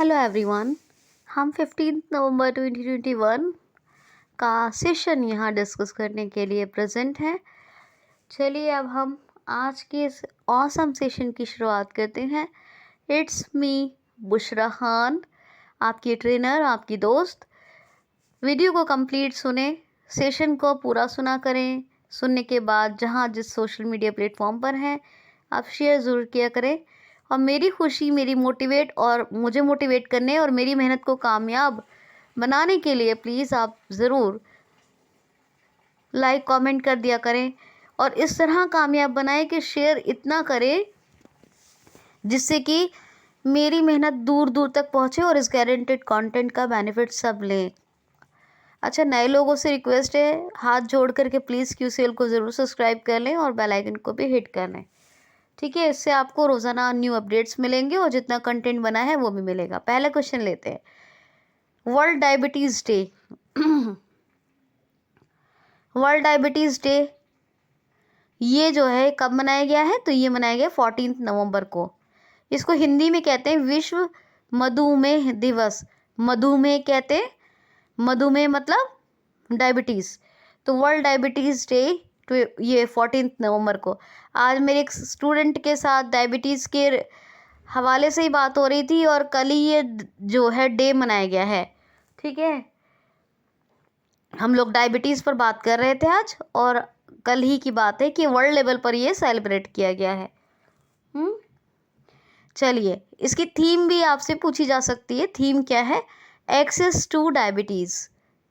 Hello everyone. हम 15 नवंबर 2021 का session यहाँ डिस्कस करने के लिए प्रेजेंट हैं। चलिए अब हम आज के इस ऑसम सेशन की शुरुआत करते हैं। इट्स मी बुशरा खान, आपकी ट्रेनर, आपकी दोस्त। वीडियो को कंप्लीट सुने, सेशन को पूरा सुना करें। सुनने के बाद जहाँ जिस सोशल मीडिया प्लेटफॉर्म पर हैं आप शेयर ज़रूर किया करें। और मेरी खुशी, मेरी मोटिवेट और मुझे मोटिवेट करने और मेरी मेहनत को कामयाब बनाने के लिए प्लीज़ आप ज़रूर लाइक कमेंट कर दिया करें और इस तरह कामयाब बनाएं कि शेयर इतना करें जिससे कि मेरी मेहनत दूर दूर तक पहुंचे और इस गारंटेड कंटेंट का बेनिफिट सब लें। अच्छा, नए लोगों से रिक्वेस्ट है, हाथ जोड़ करके प्लीज़ QCL को ज़रूर सब्सक्राइब कर लें और बेल आइकन को भी हिट कर लें। ठीक है, इससे आपको रोज़ाना न्यू अपडेट्स मिलेंगे और जितना कंटेंट बना है वो भी मिलेगा। पहला क्वेश्चन लेते हैं, world diabetes day. World diabetes day ये जो है कब मनाया गया है? तो ये मनाया गया 14 नवंबर को। इसको हिंदी में कहते हैं विश्व मधुमेह दिवस। मधुमेह कहते हैं, मधुमेह मतलब डायबिटीज़। तो वर्ल्ड डायबिटीज़ डे तो ये 14 नवंबर को। आज मेरे एक स्टूडेंट के साथ डायबिटीज़ के हवाले से ही बात हो रही थी और कल ही ये जो है डे मनाया गया है। ठीक है, हम लोग डायबिटीज़ पर बात कर रहे थे आज और कल ही की बात है कि वर्ल्ड लेवल पर ये सेलिब्रेट किया गया है। चलिए, इसकी थीम भी आपसे पूछी जा सकती है। थीम क्या है? Access to diabetes.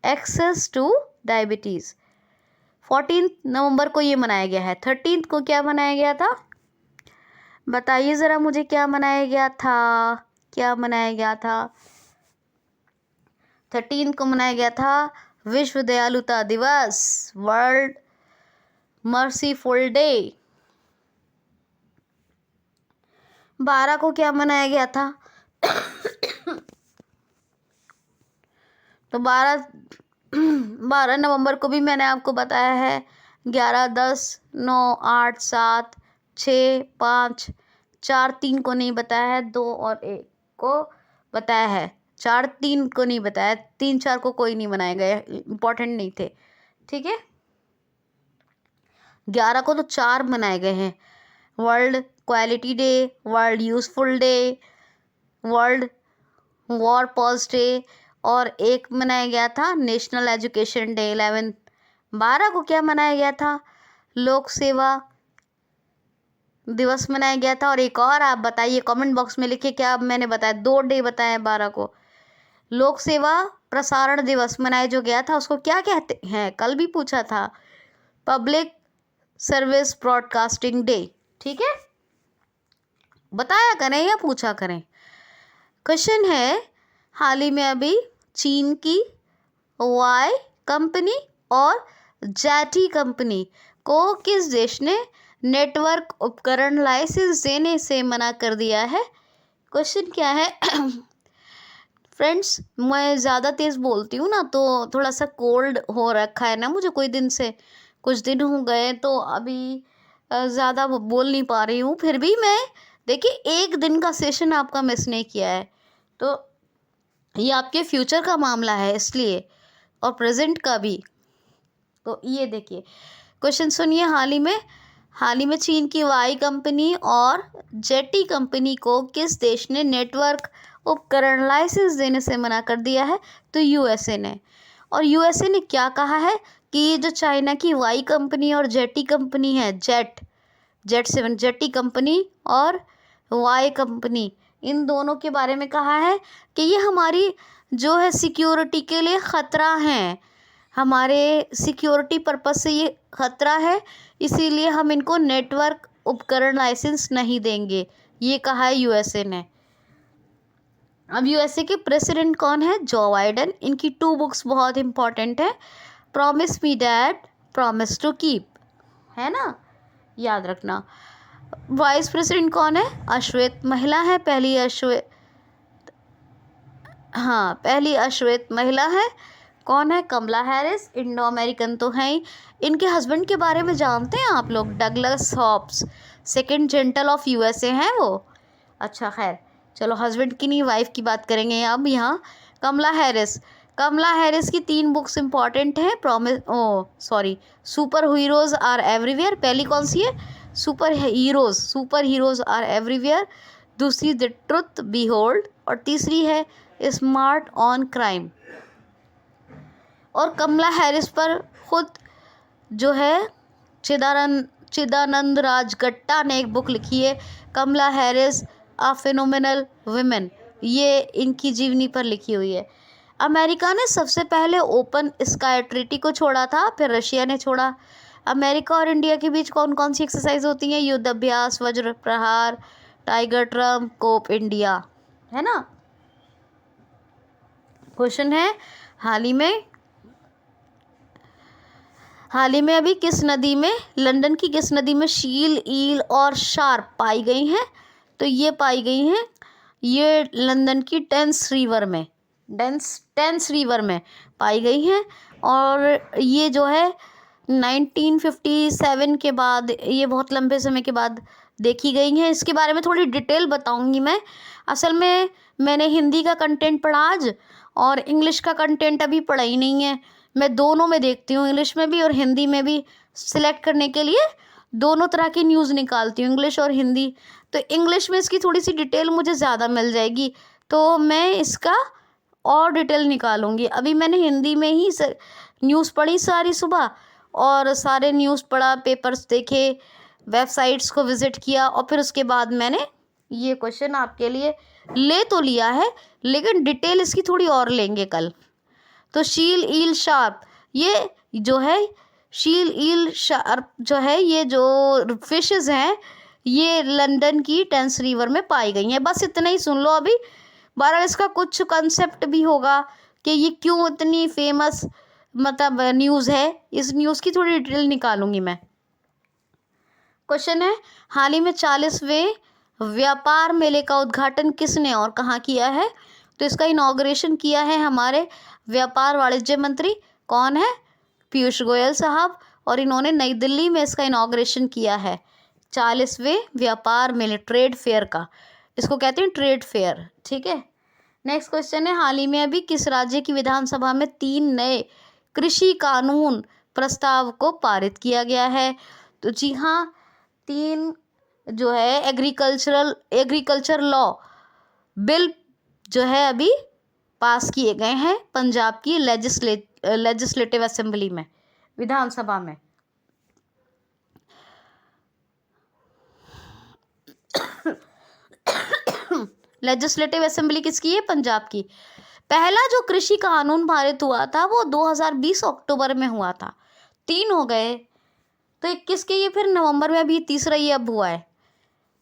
Access to diabetes 14 नवंबर को ये मनाया गया है। 13 को क्या मनाया गया था? बताइए ज़रा मुझे, क्या मनाया गया था? क्या मनाया गया था? 13 को मनाया गया था विश्व दयालुता दिवस, वर्ल्ड मर्सीफुल डे। 12 को क्या मनाया गया था? तो 12 नवंबर को भी मैंने आपको बताया है। 11, 10, 9, 8, 7, 6, 5, 4, 3 को नहीं बताया है, 2 और 1 को बताया है। 4, 3 को नहीं बताया, 3, 4 को कोई नहीं मनाए गए, इम्पोर्टेंट नहीं थे। ठीक है, 11 को तो 4 मनाए गए हैं। World quality day, world useful day, world war pause day और एक मनाया गया था नेशनल एजुकेशन डे 11। 12 को क्या मनाया गया था? लोक सेवा दिवस मनाया गया था। और एक और आप बताइए, कमेंट बॉक्स में लिखिए क्या मैंने बताया। 2 डे बताया 12 को। लोक सेवा प्रसारण दिवस मनाया जो गया था उसको क्या कहते हैं? कल भी पूछा था, पब्लिक सर्विस ब्रॉडकास्टिंग डे। ठीक है, बताया करें या पूछा करें। क्वेश्चन है, हाल ही में अभी चीन की वाई कंपनी और जैटी कंपनी को किस देश ने नेटवर्क उपकरण लाइसेंस देने से मना कर दिया है? क्वेश्चन क्या है? फ्रेंड्स, मैं ज़्यादा तेज़ बोलती हूँ ना तो थोड़ा सा कोल्ड हो रखा है ना मुझे, कोई दिन से, कुछ दिन हो गए तो अभी ज़्यादा बोल नहीं पा रही हूँ। फिर भी मैं, देखिए, एक दिन का सेशन आपका मिस नहीं किया है तो ये आपके फ्यूचर का मामला है इसलिए, और प्रेजेंट का भी। तो ये देखिए, क्वेश्चन सुनिए। हाल ही में चीन की वाई कंपनी और जेटी कंपनी को किस देश ने नेटवर्क उपकरण लाइसेंस देने से मना कर दिया है? तो यूएसए ने। और यूएसए ने क्या कहा है कि ये जो चाइना की वाई कंपनी और जेटी कंपनी है, जेट 7 जेटी कंपनी और वाई कंपनी, इन दोनों के बारे में कहा है कि ये हमारी जो है सिक्योरिटी के लिए ख़तरा है, हमारे सिक्योरिटी पर्पस से ये ख़तरा है, इसीलिए हम इनको नेटवर्क उपकरण लाइसेंस नहीं देंगे, ये कहा है यूएसए ने। अब यूएसए के प्रेसिडेंट कौन है? Joe Biden. इनकी 2 बुक्स बहुत इंपॉर्टेंट है, promise me dad, promise to keep, है ना, याद रखना। वाइस प्रेसिडेंट कौन है? अश्वेत महिला है, पहली अश्वेत महिला है। कौन है? कमला हैरिस, इंडो अमेरिकन तो हैं ही। इनके हस्बैंड के बारे में जानते हैं आप लोग? Douglas Hobbs, second gentle of USA हैं वो। अच्छा, खैर चलो हस्बैंड की नहीं, वाइफ की बात करेंगे अब यहाँ। कमला हैरिस की 3 बुक्स इंपॉर्टेंट हैं। सुपर हीरोज आर एवरीवेयर, पहली कौन सी है? Super heroes are everywhere. दूसरी द ट्रुथ बिहोल्ड, और तीसरी है स्मार्ट ऑन क्राइम। और कमला हैरिस पर खुद जो है चिदानंद राज गट्टा ने एक बुक लिखी है, कमला हैरिस अ फिनोमिनल वुमेन। ये इनकी जीवनी पर लिखी हुई है। अमेरिका ने सबसे पहले ओपन स्काई ट्रीटी को छोड़ा था, फिर रशिया ने छोड़ा। अमेरिका और इंडिया के बीच कौन कौन सी एक्सरसाइज होती हैं? युद्ध अभ्यास, वज्र प्रहार, टाइगर ट्रम्प, कोप इंडिया, है ना। क्वेश्चन है, हाल ही में अभी किस नदी में, लंदन की किस नदी में शील, ईल और शार्क पाई गई हैं? तो ये पाई गई हैं, ये लंदन की टेम्स रिवर में पाई गई हैं। और ये जो है 1957 के बाद, ये बहुत लंबे समय के बाद देखी गई हैं। इसके बारे में थोड़ी डिटेल बताऊंगी मैं। असल में मैंने हिंदी का कंटेंट पढ़ा आज, और इंग्लिश का कंटेंट अभी पढ़ा ही नहीं है। मैं दोनों में देखती हूँ, इंग्लिश में भी और हिंदी में भी। सिलेक्ट करने के लिए दोनों तरह की न्यूज़ निकालती हूँ, इंग्लिश और हिंदी। तो इंग्लिश में इसकी थोड़ी सी डिटेल मुझे ज़्यादा मिल जाएगी, तो मैं इसका और डिटेल निकालूंगी। अभी मैंने हिंदी में ही न्यूज़ पढ़ी सारी सुबह, और सारे न्यूज़ पढ़ा, पेपर्स देखे, वेबसाइट्स को विज़िट किया, और फिर उसके बाद मैंने ये क्वेश्चन आपके लिए ले तो लिया है, लेकिन डिटेल इसकी थोड़ी और लेंगे कल। तो शील, ईल, शार्प, ये जो है शील, ईल, शार्प जो है, ये जो फिशेस हैं, ये लंदन की टेम्स रिवर में पाई गई हैं। बस इतना ही सुन लो अभी। बहरहाल इसका कुछ कंसेप्ट भी होगा कि ये क्यों इतनी फेमस मतलब न्यूज़ है, इस न्यूज़ की थोड़ी डिटेल निकालूंगी मैं। क्वेश्चन है, हाल ही में 40वें व्यापार मेले का उद्घाटन किसने और कहाँ किया है? तो इसका इनॉग्रेशन किया है हमारे व्यापार वाणिज्य मंत्री, कौन है? पीयूष गोयल साहब, और इन्होंने नई दिल्ली में इसका इनॉग्रेशन किया है। 40वें व्यापार मेले, ट्रेड फेयर का, इसको कहते हैं ट्रेड फेयर, ठीक है। नेक्स्ट क्वेश्चन है, हाल ही में अभी किस राज्य की विधानसभा में 3 नए कृषि कानून प्रस्ताव को पारित किया गया है? तो जी हाँ, 3 जो है एग्रीकल्चर लॉ बिल जो है अभी पास किए गए हैं पंजाब की लेजिस्लेटिव असेंबली में, विधानसभा में। लेजिस्लेटिव असेंबली किसकी है? पंजाब की। पहला जो कृषि कानून पारित हुआ था वो 2020 अक्टूबर में हुआ था। 3 हो गए, तो 21 के ये फिर नवंबर में अभी तीसरा ये अब हुआ है।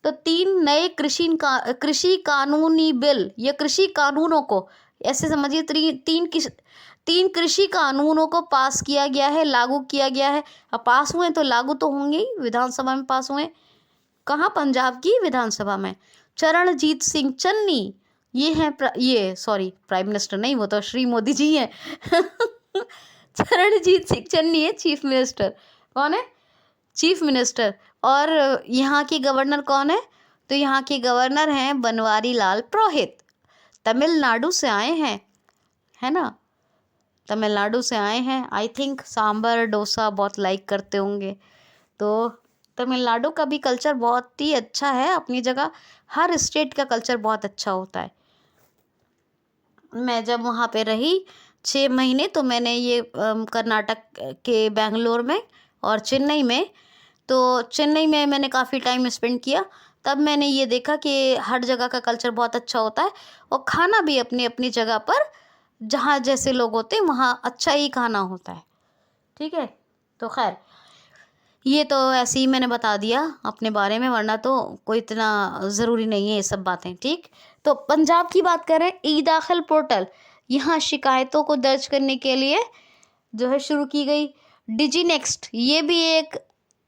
तो 3 नए कृषि कानूनी बिल, ये कृषि कानूनों को ऐसे समझिए, 3 कृषि कानूनों को पास किया गया है, लागू किया गया है। अब पास हुए तो लागू तो होंगे ही, विधानसभा में पास हुए। कहाँ? पंजाब की विधानसभा में। चरणजीत सिंह चन्नी, ये हैं प्राइम मिनिस्टर नहीं, वो तो श्री मोदी जी हैं। चरणजीत सिंह चन्नी है चीफ मिनिस्टर। कौन है? Chief minister. और यहाँ के गवर्नर कौन है? तो यहाँ के गवर्नर हैं बनवारी लाल पुरोहित, तमिलनाडु से आए हैं, है ना, तमिलनाडु से आए हैं। आई थिंक सांभर डोसा बहुत लाइक करते होंगे। तो तमिलनाडु का भी कल्चर बहुत ही अच्छा है अपनी जगह, हर स्टेट का कल्चर बहुत अच्छा होता है। मैं जब वहाँ पे रही 6 महीने, तो मैंने ये कर्नाटक के बेंगलोर में और चेन्नई में, तो चेन्नई में मैंने काफ़ी टाइम स्पेंड किया। तब मैंने ये देखा कि हर जगह का कल्चर बहुत अच्छा होता है, और खाना भी अपनी अपनी जगह पर जहाँ जैसे लोग होते हैं वहाँ अच्छा ही खाना होता है, ठीक है। तो खैर, ये तो ऐसे ही मैंने बता दिया अपने बारे में, वरना तो कोई इतना ज़रूरी नहीं है ये सब बातें, ठीक। तो पंजाब की बात करें, ई दाखिल पोर्टल, यहाँ शिकायतों को दर्ज करने के लिए जो है शुरू की गई। डिजी नेक्स्ट, ये भी एक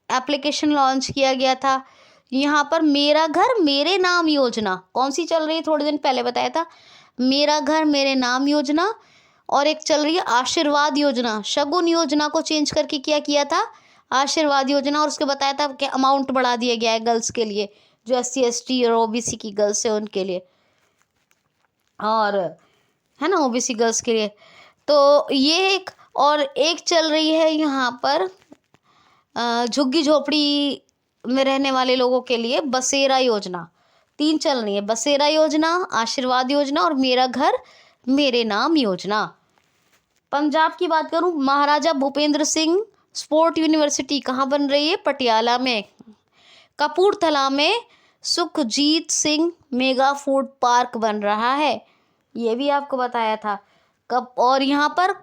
एप्लीकेशन लॉन्च किया गया था। यहाँ पर मेरा घर मेरे नाम योजना, कौन सी चल रही है? थोड़े दिन पहले बताया था, मेरा घर मेरे नाम योजना। और एक चल रही है आशीर्वाद योजना, शगुन योजना को चेंज करके क्या किया था? आशीर्वाद योजना। और उसके बताया था कि अमाउंट बढ़ा दिया गया है गर्ल्स के लिए, जो SC ST और OBC की गर्ल्स है उनके लिए। और है ना ओबीसी गर्ल्स के लिए। तो ये एक, और एक चल रही है यहाँ पर झुग्गी झोपड़ी में रहने वाले लोगों के लिए बसेरा योजना। 3 चल रही है, बसेरा योजना, आशीर्वाद योजना और मेरा घर मेरे नाम योजना। पंजाब की बात करूं, महाराजा भूपेंद्र सिंह स्पोर्ट यूनिवर्सिटी कहाँ बन रही है? पटियाला में। कपूरथला में Sukhjeet Singh mega food park बन रहा है, ये भी आपको बताया था कब। और यहाँ पर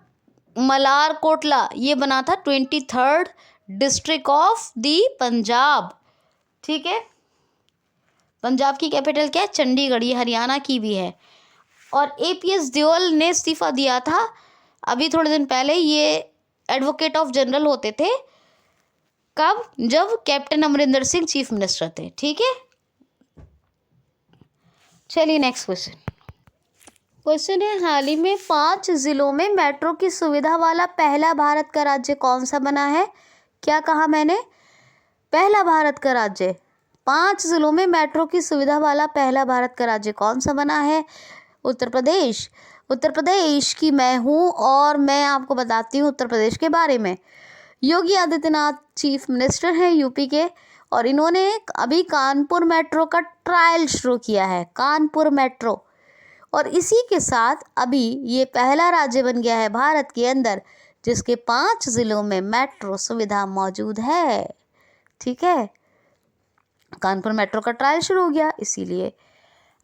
मलार कोटला ये बना था 23rd district of the Punjab. ठीक है, पंजाब की कैपिटल क्या है? चंडीगढ़, ये हरियाणा की भी है। और एपीएस देओल ने इस्तीफा दिया था अभी थोड़े दिन पहले, ये एडवोकेट ऑफ जनरल होते थे। कब? जब captain Amarinder Singh chief minister थे। ठीक है, चलिए नेक्स्ट क्वेश्चन। क्वेश्चन है, हाल ही में 5 जिलों में मेट्रो की सुविधा वाला पहला भारत का राज्य कौन सा बना है? क्या कहा मैंने? पहला भारत का राज्य। 5 जिलों में मेट्रो की सुविधा वाला पहला भारत का राज्य कौन सा बना है? उत्तर प्रदेश। उत्तर प्रदेश की मैं हूँ और मैं आपको बताती हूँ उत्तर प्रदेश के बारे में। योगी आदित्यनाथ चीफ मिनिस्टर हैं यूपी के, और इन्होंने अभी कानपुर मेट्रो का ट्रायल शुरू किया है, कानपुर मेट्रो। और इसी के साथ अभी ये पहला राज्य बन गया है भारत के अंदर जिसके 5 जिलों में मेट्रो सुविधा मौजूद है। ठीक है, कानपुर मेट्रो का ट्रायल शुरू हो गया इसीलिए।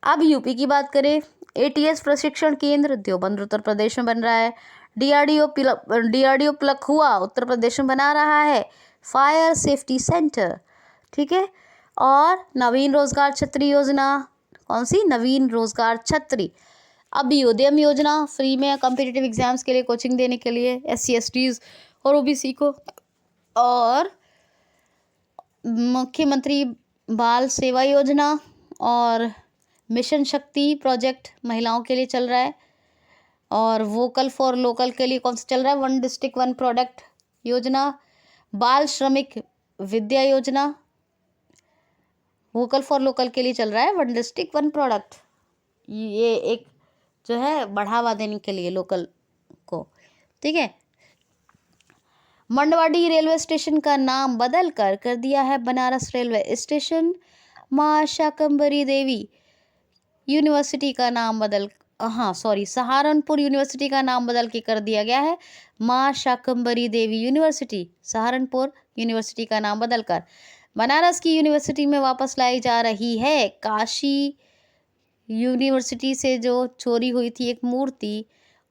अब यूपी की बात करें, एटीएस प्रशिक्षण केंद्र देवबंद उत्तर प्रदेश में बन रहा है। डीआरडीओ पलखुआ उत्तर प्रदेश में बना रहा है फायर सेफ्टी सेंटर। ठीक है, और नवीन रोजगार छतरी योजना, कौन सी? नवीन रोजगार छतरी। अभ्युदयम योजना, फ्री में कॉम्पिटिटिव एग्जाम्स के लिए कोचिंग देने के लिए SC/STs और ओबीसी को। और मुख्यमंत्री बाल सेवा योजना और मिशन शक्ति प्रोजेक्ट महिलाओं के लिए चल रहा है। और वोकल फॉर लोकल के लिए कौन सा चल रहा है? 1 डिस्ट्रिक्ट 1 प्रोडक्ट योजना। बाल श्रमिक विद्या योजना, वोकल फॉर लोकल के लिए चल रहा है 1 डिस्ट्रिक्ट 1 प्रोडक्ट। ये एक जो है बढ़ावा देने के लिए लोकल को। ठीक है, मंडवाडी रेलवे स्टेशन का नाम बदल कर दिया है बनारस रेलवे स्टेशन। माँ शाकंभरी देवी यूनिवर्सिटी का नाम सहारनपुर यूनिवर्सिटी का नाम बदल के कर दिया गया है माँ शाकंभरी देवी यूनिवर्सिटी। सहारनपुर यूनिवर्सिटी का नाम बदलकर बनारस की यूनिवर्सिटी में वापस लाई जा रही है। काशी यूनिवर्सिटी से जो चोरी हुई थी एक मूर्ति,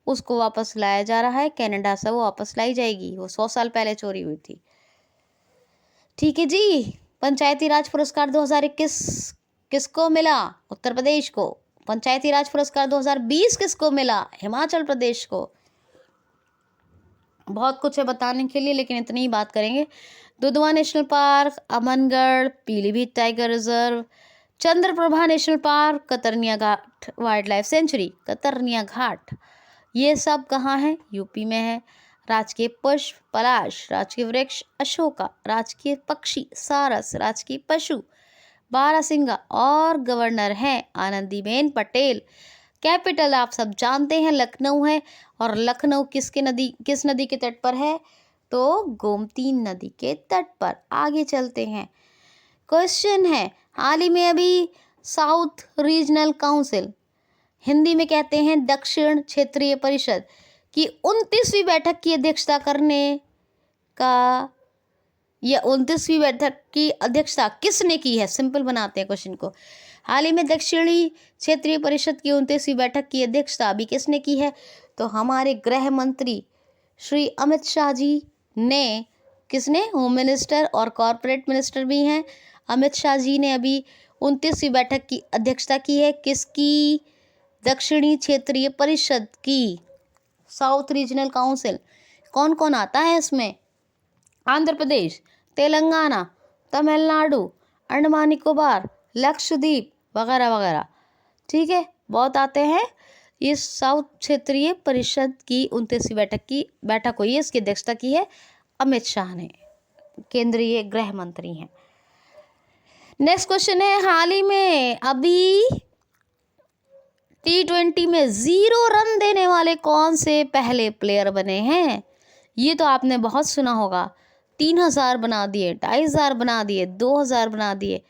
उसको वापस लाया जा रहा है। कनाडा से वो वापस लाई जाएगी, वो 100 साल पहले चोरी हुई थी। ठीक है जी, पंचायती राज पुरस्कार 2021 किसको मिला? उत्तर प्रदेश को। पंचायती राज पुरस्कार 2020 किसको मिला? हिमाचल प्रदेश को। बहुत कुछ है बताने के लिए, लेकिन इतनी ही बात करेंगे। Dudhwa national park, Amangarh, Pilibhit tiger reserve, Chandraprabha national park, Katarniya Ghat wildlife sanctuary, Katarniya Ghat, ये सब कहाँ है? यूपी में है। राजकीय पुष्प पलाश, राजकीय वृक्ष अशोका, राजकीय पक्षी सारस, राजकीय पशु बारहसिंगा और गवर्नर हैं आनंदीबेन पटेल। कैपिटल आप सब जानते हैं लखनऊ है। और लखनऊ किस नदी के तट पर है? तो गोमती नदी के तट पर। आगे चलते हैं। क्वेश्चन है, हाल ही में अभी साउथ रीजनल काउंसिल, हिंदी में कहते हैं दक्षिण क्षेत्रीय परिषद की 29वीं बैठक की अध्यक्षता करने का, या 29वीं बैठक की अध्यक्षता किसने की है? सिंपल बनाते हैं क्वेश्चन को। हाल ही में दक्षिणी क्षेत्रीय परिषद की 29वीं बैठक की अध्यक्षता अभी किसने की है? तो हमारे गृह मंत्री श्री अमित शाह जी ने। किसने? होम मिनिस्टर और कॉरपोरेट मिनिस्टर भी हैं। अमित शाह जी ने अभी 29वीं बैठक की अध्यक्षता की है। किसकी? दक्षिणी क्षेत्रीय परिषद की, साउथ रीजनल काउंसिल। कौन कौन आता है इसमें? आंध्र प्रदेश, तेलंगाना, तमिलनाडु, अंडमान निकोबार, लक्षद्वीप वगैरह वगैरह। ठीक है, बहुत आते हैं। इस साउथ क्षेत्रीय परिषद की 29वीं बैठक हुई है, इसकी अध्यक्षता की है अमित शाह ने, केंद्रीय गृह मंत्री हैं। नेक्स्ट क्वेश्चन है, हाल ही में अभी T20 में 0 रन देने वाले कौन से पहले प्लेयर बने हैं? ये तो आपने बहुत सुना होगा। 3000 बना दिए, 2500 बना दिए, 2000 बना दिए।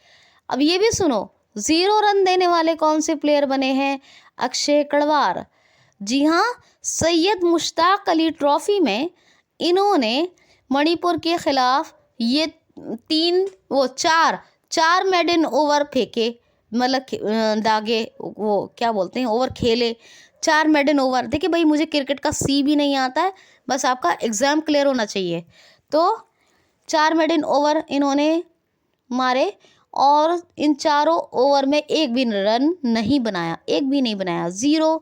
अब ये भी सुनो, 0 रन देने वाले कौन से प्लेयर बने हैं? अक्षय कड़वार। जी हाँ, सैयद मुश्ताक अली ट्रॉफी में इन्होंने मणिपुर के खिलाफ ये चार मेडन ओवर फेंके, मतलब दागे, वो क्या बोलते हैं, ओवर खेले, 4 मेडन ओवर। देखिए भाई, मुझे क्रिकेट का सी भी नहीं आता है, बस आपका एग्ज़ाम क्लियर होना चाहिए। तो 4 मेडन ओवर इन्होंने मारे और इन चारों ओवर में एक भी रन नहीं बनाया, एक भी नहीं बनाया। 0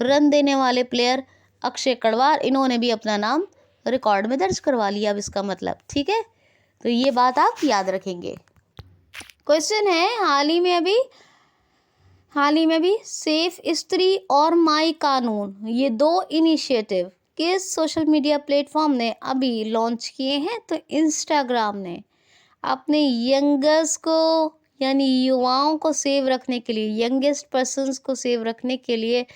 रन देने वाले प्लेयर अक्षय कड़वार, इन्होंने भी अपना नाम रिकॉर्ड में दर्ज करवा लिया। अब इसका मतलब, ठीक है, तो ये बात आप याद रखेंगे। क्वेश्चन है, हाल ही में भी सेफ स्त्री और माई कानून, ये 2 इनिशिएटिव किस सोशल मीडिया प्लेटफॉर्म ने अभी लॉन्च किए हैं? तो इंस्टाग्राम ने अपने यंगर्स को, यानी युवाओं को सेव रखने के लिए, यंगेस्ट पर्सन्स को सेव रखने के लिए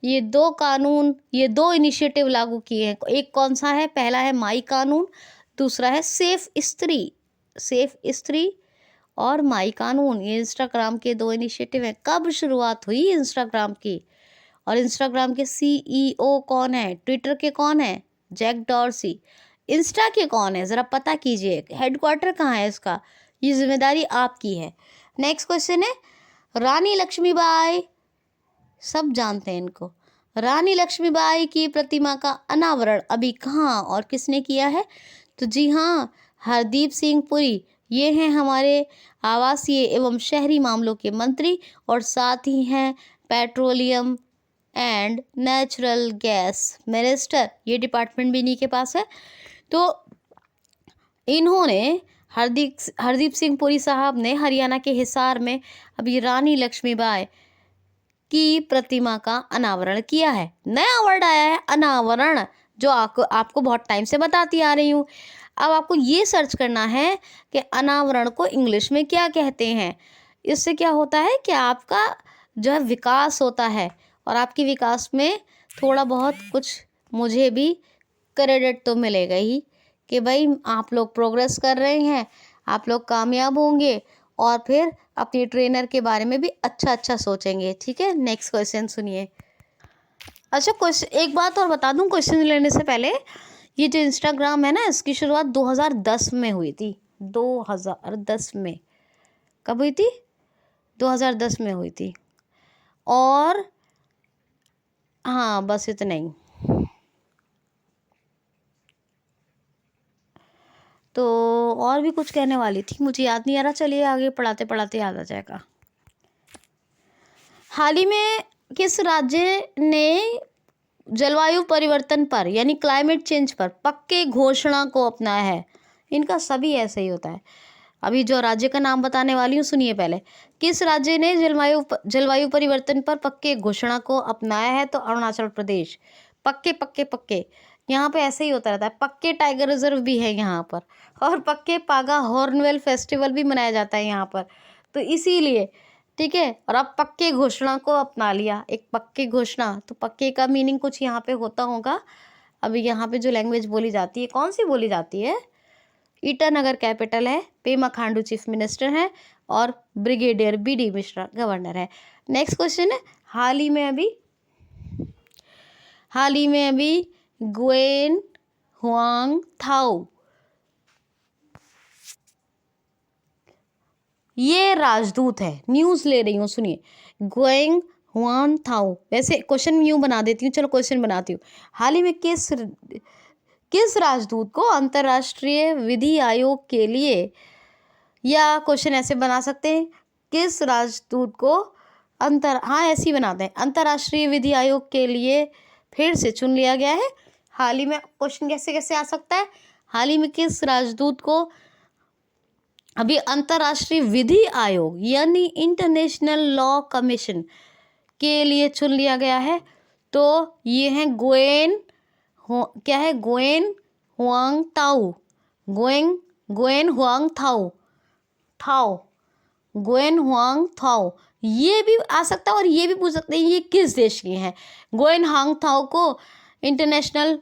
ये 2 कानून, ये 2 इनिशिएटिव लागू किए हैं। एक कौन सा है? पहला है माई कानून, दूसरा है सेफ स्त्री और माई कानून। ये इंस्टाग्राम के 2 इनिशिएटिव हैं। कब शुरुआत हुई इंस्टाग्राम की? और इंस्टाग्राम के CEO कौन है? ट्विटर के कौन है? Jack Dorsey. इंस्टा के कौन है? ज़रा पता कीजिए, हेडक्वार्टर कहाँ है इसका? ये जिम्मेदारी आपकी है। नेक्स्ट क्वेश्चन है, रानी लक्ष्मीबाई, सब जानते हैं इनको। रानी लक्ष्मीबाई की प्रतिमा का अनावरण अभी कहाँ और किसने किया है? तो जी हाँ, हरदीप सिंह पुरी, ये हैं हमारे आवासीय एवं शहरी मामलों के मंत्री, और साथ ही हैं petroleum and natural gas minister, ये डिपार्टमेंट भी इन्हीं के पास है। तो इन्होंने हरदीप सिंह पुरी साहब ने हरियाणा के हिसार में अभी रानी लक्ष्मीबाई की प्रतिमा का अनावरण किया है। नया वर्ड आया है, अनावरण, जो आपको बहुत टाइम से बताती आ रही हूँ। अब आपको ये सर्च करना है कि अनावरण को इंग्लिश में क्या कहते हैं। इससे क्या होता है कि आपका जो है विकास होता है, और आपके विकास में थोड़ा बहुत कुछ मुझे भी क्रेडिट तो मिलेगा ही, कि भाई आप लोग प्रोग्रेस कर रहे हैं, आप लोग कामयाब होंगे, और फिर अपने ट्रेनर के बारे में भी अच्छा सोचेंगे। ठीक है, नेक्स्ट क्वेश्चन सुनिए। अच्छा, क्वेश्चन एक बात और बता दूं क्वेश्चन लेने से पहले, ये जो इंस्टाग्राम है ना, इसकी शुरुआत 2010 में हुई थी। 2010 में कब हुई थी? 2010 में हुई थी। और हाँ, बस इतना ही। तो और भी कुछ कहने वाली थी, मुझे याद नहीं आ रहा। चलिए आगे पढ़ाते पढ़ाते याद आ जाएगा। हाल ही में किस राज्य ने जलवायु परिवर्तन पर, यानी क्लाइमेट चेंज पर पक्के घोषणा को अपनाया है? इनका सभी ऐसे ही होता है। अभी जो राज्य का नाम बताने वाली हूँ, सुनिए पहले। किस राज्य ने जलवायु परिवर्तन पर पक्के घोषणा को अपनाया है? तो अरुणाचल प्रदेश। पक्के पक्के पक्के, यहाँ पे ऐसे ही होता रहता है। पक्के टाइगर रिजर्व भी है यहाँ पर, और पक्के पागा हॉर्नबिल फेस्टिवल भी मनाया जाता है यहाँ पर। तो इसीलिए, ठीक है। और अब पक्के घोषणा को अपना लिया, एक पक्के घोषणा, तो पक्के का मीनिंग कुछ यहाँ पे होता होगा। अभी यहाँ पे जो लैंग्वेज बोली जाती है, कौन सी बोली जाती है? ईटानगर कैपिटल है, पेमा खांडू चीफ मिनिस्टर है, और ब्रिगेडियर BD मिश्रा गवर्नर है। नेक्स्ट क्वेश्चन है, हाल ही में अभी ग्वेन हुआंग थाओ, ये राजदूत है। न्यूज़ ले रही हूँ, सुनिए। ग्वेन हुआंग थाओ, वैसे क्वेश्चन यूँ बना देती हूँ, चलो क्वेश्चन बनाती हूँ। हाल ही में किस राजदूत को अंतर्राष्ट्रीय विधि आयोग के लिए, या क्वेश्चन ऐसे बना सकते हैं, किस राजदूत को हाँ ऐसे ही बनाते हैं, अंतर्राष्ट्रीय विधि आयोग के लिए फिर से चुन लिया गया है? हाल ही में क्वेश्चन कैसे कैसे आ सकता है? हाल ही में किस राजदूत को अभी अंतर्राष्ट्रीय विधि आयोग, यानी इंटरनेशनल लॉ कमीशन के लिए चुन लिया गया है? तो ये है Gwen Huang Tao. Gwen Huang Thao. Gwen Huang Thao, ये भी आ सकता है और ये भी पूछ सकते हैं ये किस देश के हैं। गोएन हांग थाओ को इंटरनेशनल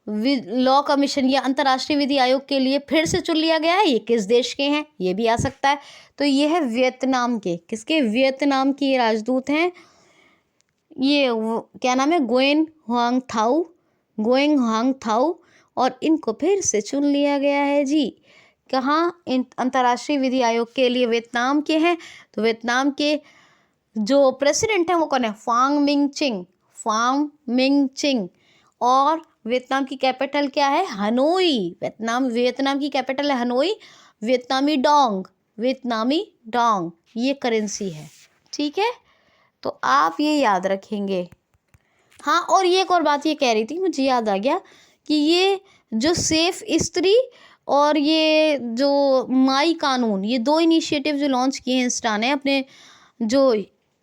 लॉ कमीशन या अंतर्राष्ट्रीय विधि आयोग के लिए फिर से चुन लिया गया है, ये किस देश के हैं, ये भी आ सकता है। तो ये है वियतनाम के, किसके, वियतनाम के राजदूत हैं। ये क्या नाम है, गोएन हुआंग थाऊ, गोएंग हुआंग थाऊ। और इनको फिर से चुन लिया गया है जी, कहाँ, अंतर्राष्ट्रीय विधि आयोग के लिए वियतनाम के हैं। तो वियतनाम के जो प्रेसिडेंट हैं वो कौन है, फांग मिंग चिंग, फांग मिंग चिंग। और वियतनाम की कैपिटल क्या है, हनोई। वियतनाम की कैपिटल है हनोई। वियतनामी डोंग, वियतनामी डोंग ये करेंसी है, ठीक है। तो आप ये याद रखेंगे। हाँ, और ये एक और बात ये कह रही थी, मुझे याद आ गया कि ये जो सेफ स्त्री और ये जो माई कानून, ये 2 इनिशिएटिव जो लॉन्च किए हैं इंस्टा ने अपने जो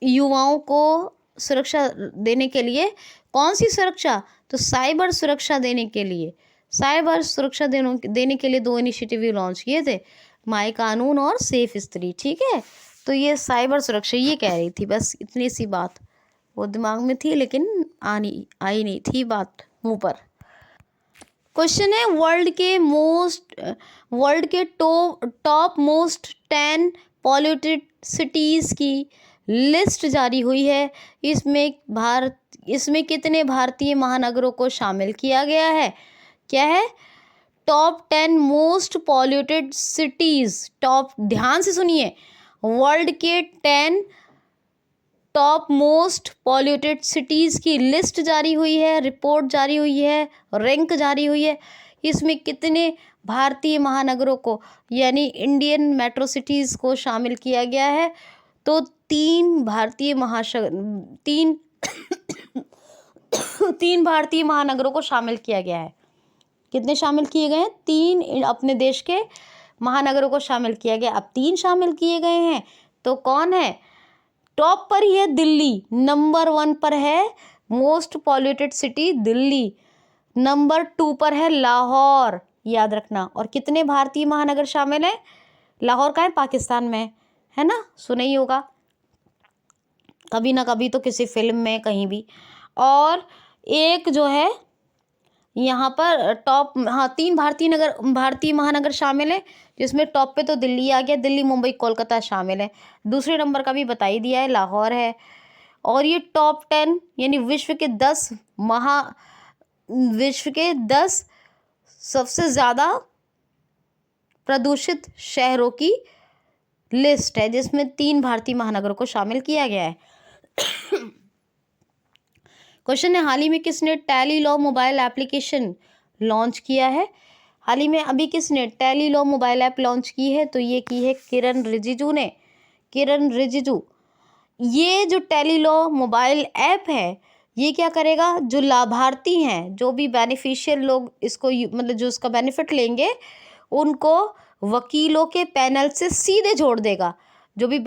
युवाओं को सुरक्षा देने के लिए। कौन सी सुरक्षा, तो साइबर सुरक्षा देने के लिए, साइबर सुरक्षा देने के लिए 2 इनिशिएटिव लॉन्च किए थे, माई कानून और सेफ स्त्री, ठीक है। तो ये साइबर सुरक्षा ये कह रही थी, बस इतनी सी बात वो दिमाग में थी लेकिन आई नहीं थी बात मुंह पर। क्वेश्चन है, वर्ल्ड के टॉप मोस्ट 10 पॉल्यूटेड सिटीज़ की लिस्ट जारी हुई है। इसमें कितने भारतीय महानगरों को शामिल किया गया है, क्या है, top 10 most polluted cities. Top, ध्यान से सुनिए, वर्ल्ड के 10 टॉप मोस्ट पॉल्यूटेड सिटीज़ की लिस्ट जारी हुई है, रिपोर्ट जारी हुई है, रैंक जारी हुई है। इसमें कितने भारतीय महानगरों को यानी इंडियन मेट्रो सिटीज़ को शामिल किया गया है, तो 3 भारतीय तीन भारतीय महानगरों को शामिल किया गया है। कितने शामिल किए गए हैं, 3 अपने देश के महानगरों को शामिल किया गया। अब 3 शामिल किए गए हैं तो कौन है, टॉप पर ही है दिल्ली, नंबर 1 पर है most polluted city Delhi, number 2 पर है लाहौर, याद रखना। और कितने भारतीय महानगर शामिल हैं, लाहौर का है, पाकिस्तान में है ना, सुना ही होगा कभी ना कभी तो किसी फिल्म में कहीं भी। और एक जो है यहाँ पर टॉप, हाँ 3 भारतीय महानगर शामिल है, जिसमें टॉप पे तो दिल्ली आ गया, दिल्ली मुंबई कोलकाता शामिल है। दूसरे नंबर का भी बता ही दिया है, लाहौर है। और ये टॉप 10 यानी विश्व के 10 सबसे ज़्यादा प्रदूषित शहरों की लिस्ट है, जिसमें 3 भारतीय महानगरों को शामिल किया गया है। क्वेश्चन है, हाल ही में किसने tally law mobile application launch किया है। हाल ही में अभी किसने tally law mobile app launch की है, तो ये की है किरण रिजिजू ने, किरण रिजिजू। ये जो टैली लॉ मोबाइल ऐप है ये क्या करेगा, जो लाभार्थी हैं, जो भी बेनिफिशियल लोग इसको मतलब जो इसका बेनिफिट लेंगे, उनको वकीलों के पैनल से सीधे जोड़ देगा। जो भी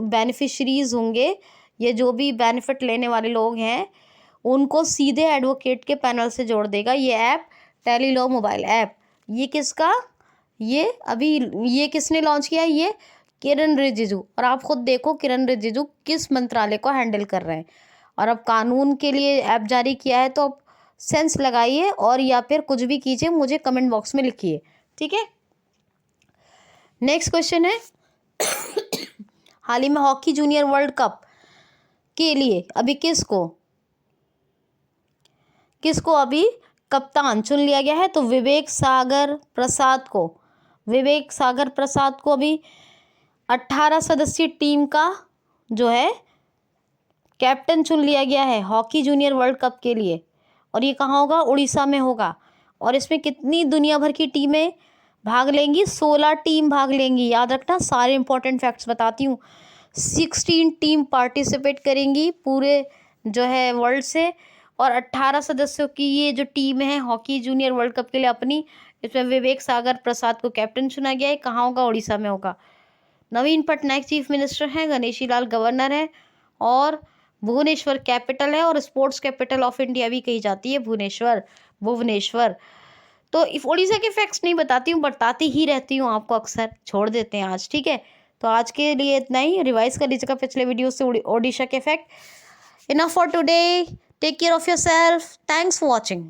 बेनिफिशरीज होंगे, ये जो भी बेनिफिट लेने वाले लोग हैं, उनको सीधे एडवोकेट के पैनल से जोड़ देगा ये app, tally law mobile app. ये किसका, ये किसने लॉन्च किया है, ये किरण रिजिजू। और आप खुद देखो किरण रिजिजू किस मंत्रालय को हैंडल कर रहे हैं। और अब कानून के लिए ऐप जारी किया है, तो अब सेंस लगाइए और या फिर कुछ भी कीजिए, मुझे कमेंट बॉक्स में लिखिए, ठीक है। नेक्स्ट क्वेश्चन है, हाल ही में हॉकी जूनियर वर्ल्ड कप के लिए अभी किसको अभी कप्तान चुन लिया गया है, तो विवेक सागर प्रसाद को अभी 18 सदस्यीय टीम का जो है कैप्टन चुन लिया गया है हॉकी जूनियर वर्ल्ड कप के लिए। और ये कहाँ होगा, उड़ीसा में होगा। और इसमें कितनी दुनिया भर की टीमें भाग लेंगी, 16 टीम भाग लेंगी, याद रखना, सारे इंपॉर्टेंट फैक्ट्स बताती हूँ। 16 टीम पार्टिसिपेट करेंगी पूरे जो है वर्ल्ड से। और 18 सदस्यों की ये जो टीम है हॉकी जूनियर वर्ल्ड कप के लिए अपनी, इसमें विवेक सागर प्रसाद को कैप्टन चुना गया है। कहाँ होगा, उड़ीसा में होगा। नवीन पटनायक चीफ मिनिस्टर हैं, गणेशी लाल गवर्नर हैं, और भुवनेश्वर कैपिटल है, और स्पोर्ट्स कैपिटल ऑफ इंडिया भी कही जाती है भुवनेश्वर। तो उड़ीसा के फैक्ट्स नहीं बताती हूँ, बताती ही रहती हूँ आपको, अक्सर छोड़ देते हैं आज, ठीक है। तो आज के लिए इतना ही। रिवाइज कर लीजिएगा पिछले वीडियो से ओडिशा के effect. Enough for today, take care of yourself, thanks for watching.